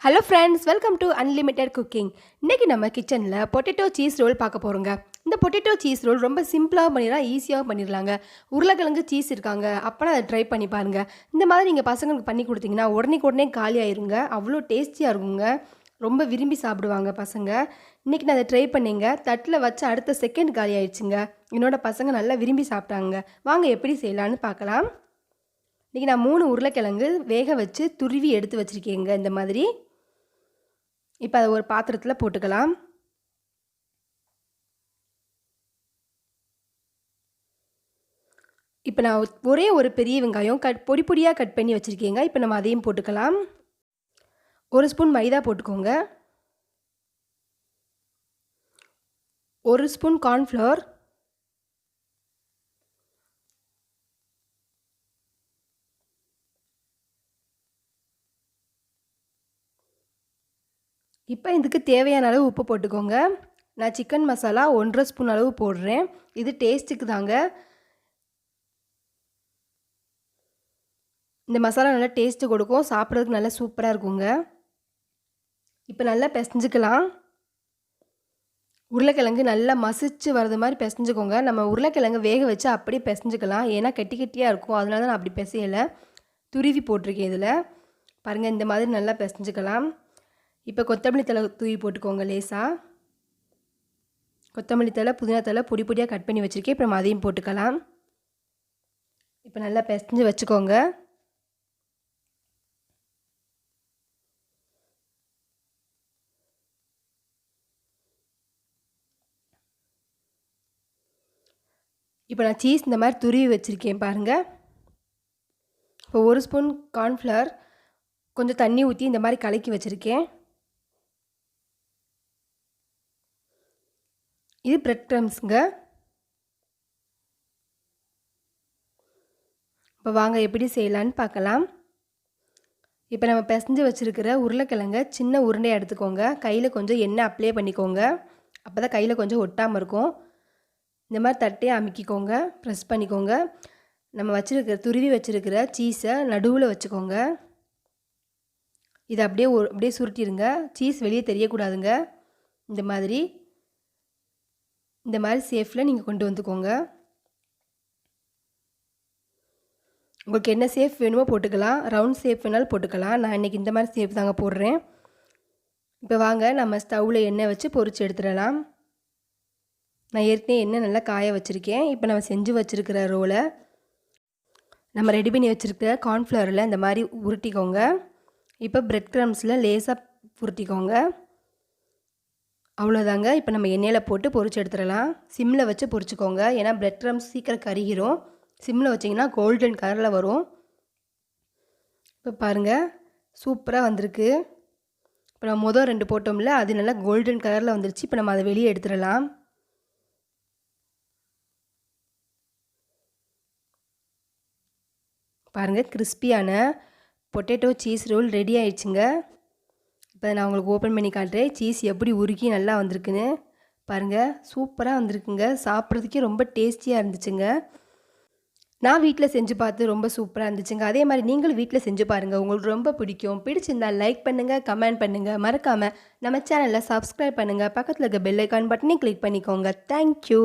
Hello friends, welcome to unlimited cooking. இன்றைக்கி நம்ம கிச்சனில் பொட்டேட்டோ சீஸ் ரோல் பார்க்க போகிறோங்க. இந்த பொட்டேட்டோ சீஸ் ரோல் ரொம்ப சிம்பிளாக பண்ணிடலாம், ஈஸியாக பண்ணிடலாங்க. உருளைக்கிழங்கு சீஸ் இருக்காங்க, அப்போனா அதை ட்ரை பண்ணி பாருங்கள். இந்த மாதிரி நீங்கள் பசங்களுக்கு பண்ணி கொடுத்தீங்கன்னா உடனே காலி ஆயிருங்க. அவ்வளோ டேஸ்டியாக இருக்குங்க, ரொம்ப விரும்பி சாப்பிடுவாங்க பசங்க. இன்றைக்கி நான் அதை ட்ரை பண்ணிங்க, தட்டில் வச்சு அடுத்த செகண்ட் காலி ஆயிடுச்சுங்க. என்னோட பசங்க நல்லா விரும்பி சாப்பிட்டாங்க. வாங்க எப்படி செய்யலான்னு பார்க்கலாம். இன்றைக்கி நான் 3 உருளைக்கிழங்கு வேக வச்சு துருவி எடுத்து வச்சுருக்கேங்க. இந்த மாதிரி இப்போ அதை ஒரு பாத்திரத்தில் போட்டுக்கலாம். இப்போ நான் ஒரே ஒரு பெரிய வெங்காயம் பொடி பொடியாக கட் பண்ணி வச்சுருக்கேங்க. இப்போ நம்ம அதையும் போட்டுக்கலாம். 1 ஸ்பூன் மைதா போட்டுக்கோங்க. 1 ஸ்பூன் கார்ன்ஃப்ளவர், இப்போ இதுக்கு தேவையான அளவு உப்பு போட்டுக்கோங்க. நான் சிக்கன் மசாலா 1.5 ஸ்பூன் அளவு போடுறேன். இது டேஸ்ட்டுக்கு தாங்க. இந்த மசாலா நல்லா டேஸ்ட்டு கொடுக்கும், சாப்பிட்றதுக்கு நல்லா சூப்பராக இருக்குங்க. இப்போ நல்லா பிசைஞ்சுக்கலாம். உருளைக்கிழங்கு நல்லா மசிச்சு வர்றது மாதிரி பிசைஞ்சுக்கோங்க. நம்ம உருளைக்கிழங்கு வேக வச்சு அப்படியே பிசைஞ்சுக்கலாம், ஏன்னா கட்டி கட்டியாக இருக்கும். அதனால தான் நான் அப்படி பிசையலை, துருவி போட்டிருக்கேன். இதில் பாருங்கள், இந்த மாதிரி நல்லா பிசைஞ்சுக்கலாம். இப்போ கொத்தமல்லி தழை தூவி போட்டுக்கோங்க. லேசாக கொத்தமல்லி தழை, புதினா தழை பொடி பொடியாக கட் பண்ணி வச்சுருக்கேன். இப்போ நம்ம அதையும் போட்டுக்கலாம். இப்போ நல்லா பிசைஞ்சு வச்சுக்கோங்க. இப்போ நான் சீஸ் இந்த மாதிரி துருவி வச்சுருக்கேன் பாருங்கள். இப்போ 1 ஸ்பூன் கார்ன்ஃப்ளவர் கொஞ்சம் தண்ணி ஊற்றி இந்த மாதிரி கலக்கி வச்சுருக்கேன். இது பிரெட் க்ரம்ஸுங்க. இப்போ வாங்க எப்படி செய்யலான்னு பார்க்கலாம். இப்போ நம்ம பிசைஞ்சு வச்சுருக்கிற உருளைக்கிழங்க சின்ன உருண்டையாக எடுத்துக்கோங்க. கையில் கொஞ்சம் எண்ணெய் அப்ளை பண்ணிக்கோங்க, அப்போ தான் கையில் கொஞ்சம் ஒட்டாமல் இருக்கும். இந்த மாதிரி தட்டையே அமுக்கிக்கோங்க, ப்ரெஸ் பண்ணிக்கோங்க. நம்ம துருவி வச்சுருக்கிற சீஸை நடுவில் வச்சுக்கோங்க. இதை அப்படியே சுருட்டிடுங்க. சீஸ் வெளியே தெரியக்கூடாதுங்க. இந்த மாதிரி சேஃபில் நீங்கள் கொண்டு வந்துக்கோங்க. உங்களுக்கு என்ன சேஃப் வேணுமோ போட்டுக்கலாம், ரவுண்ட் சேஃப் வேணாலும் போட்டுக்கலாம். நான் இன்றைக்கி இந்த மாதிரி சேஃப் தாங்க போடுறேன். இப்போ வாங்க நம்ம ஸ்டவ்வில் எண்ணெய் வச்சு பொரிச்சு எடுத்துடலாம். நான் ஏற்கனவே எண்ணெய் நல்லா காய வச்சுருக்கேன். இப்போ நம்ம செஞ்சு வச்சுருக்கிற ரோலை நம்ம ரெடி பண்ணி வச்சுருக்கிற கார்ன்ஃப்ளவரில் இந்த மாதிரி உருட்டிக்கோங்க. இப்போ பிரெட் க்ரம்ஸில் லேசாக உருட்டிக்கோங்க. அவ்வளோதாங்க. இப்போ நம்ம எண்ணெயில் போட்டு பொரிச்சு எடுத்துடலாம். சிம்மில் வச்சு பொரிச்சுக்கோங்க, ஏன்னா பிரெட் க்ரம்ஸ் சீக்கிரம் கருகிரும். சிம்மில் வச்சிங்கன்னா கோல்டன் கலரில் வரும். இப்போ பாருங்கள், சூப்பராக வந்திருக்கு. இப்போ நம்ம முதல் 2 போட்டோம்ல, அது நல்லா கோல்டன் கலரில் வந்துருச்சு. இப்போ நம்ம அதை வெளியே எடுத்துடலாம். பாருங்கள், கிறிஸ்பியான பொட்டேட்டோ சீஸ் ரோல் ரெடி ஆயிடுச்சுங்க. இப்போ நான் உங்களுக்கு ஓப்பன் பண்ணி காட்டுறேன். சீஸ் எப்படி உருக்கி நல்லா வந்திருக்குன்னு பாருங்கள், சூப்பராக வந்திருக்குங்க. சாப்பிட்றதுக்கே ரொம்ப டேஸ்டியாக இருந்துச்சுங்க. நான் வீட்டில் செஞ்சு பார்த்து ரொம்ப சூப்பராக இருந்துச்சுங்க. அதே மாதிரி நீங்களும் வீட்டில் செஞ்சு பாருங்கள், உங்களுக்கு ரொம்ப பிடிச்சிருந்தால் லைக் பண்ணுங்கள், கமெண்ட் பண்ணுங்கள். மறக்காமல் நம்ம சேனலில் சப்ஸ்கிரைப் பண்ணுங்கள். பக்கத்தில் இருக்க பெல் ஐக்கான் பட்டனையும் கிளிக் பண்ணிக்கோங்க. தேங்க்யூ.